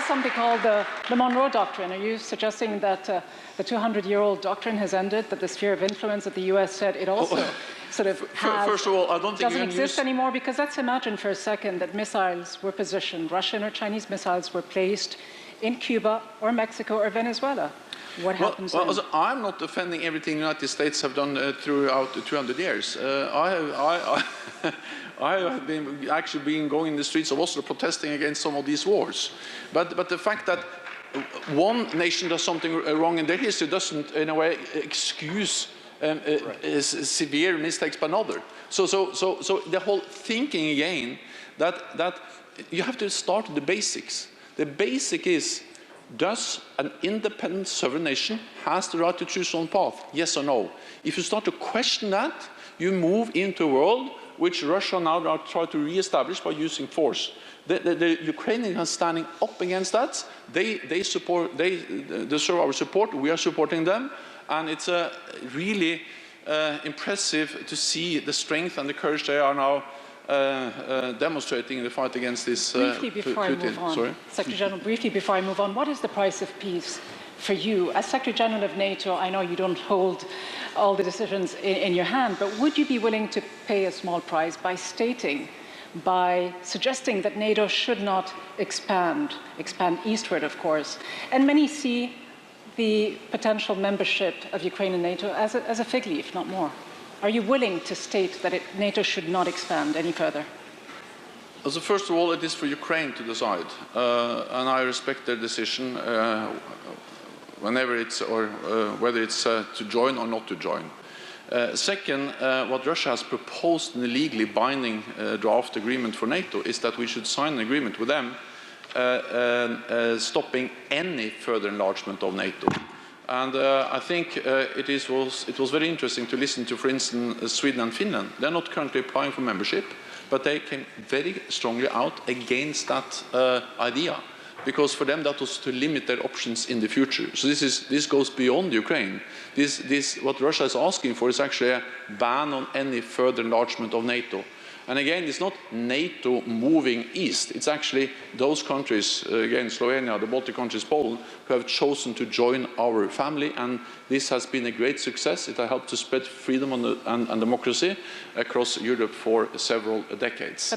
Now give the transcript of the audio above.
something called the Monroe Doctrine. Are you suggesting that the 200-year-old doctrine has ended, that the sphere of influence that the US said it also sort of has, first of all, I don't think doesn't exist anymore? Because let's imagine for a second that missiles were positioned, Russian or Chinese missiles were placed in Cuba or Mexico or Venezuela. What happens then? Also, I'm not defending everything the United States have done throughout the 200 years. I have been going in the streets of Oslo protesting against some of these wars. But the fact that one nation does something wrong in their history doesn't, in a way, excuse severe mistakes by another. So the whole thinking again that you have to start with the basics. The basic is, does an independent sovereign nation has the right to choose its own path? Yes or no? If you start to question that, you move into a world which Russia now are trying to re-establish by using force. The Ukrainians are standing up against that. They deserve our support. We are supporting them, and it's really impressive to see the strength and the courage they are now demonstrating in the fight against this. Briefly before I move on, Sorry? Secretary General, briefly before I move on, what is the price of peace for you? As Secretary General of NATO, I know you don't hold all the decisions in your hand, but would you be willing to pay a small price by suggesting that NATO should not expand eastward, of course? And many see the potential membership of Ukraine in NATO as a fig leaf, not more. Are you willing to state that NATO should not expand any further? So first of all, it is for Ukraine to decide, and I respect their decision whenever it's whether it's to join or not to join. Second, what Russia has proposed in the legally binding draft agreement for NATO is that we should sign an agreement with them stopping any further enlargement of NATO. And I think it was very interesting to listen to, for instance, Sweden and Finland. They're not currently applying for membership, but they came very strongly out against that idea, because for them that was to limit their options in the future. So this goes beyond Ukraine. What Russia is asking for is actually a ban on any further enlargement of NATO. And again, it's not NATO moving east. It's actually those countries, again, Slovenia, the Baltic countries, Poland, who have chosen to join our family. And this has been a great success. It has helped to spread freedom and democracy across Europe for several decades.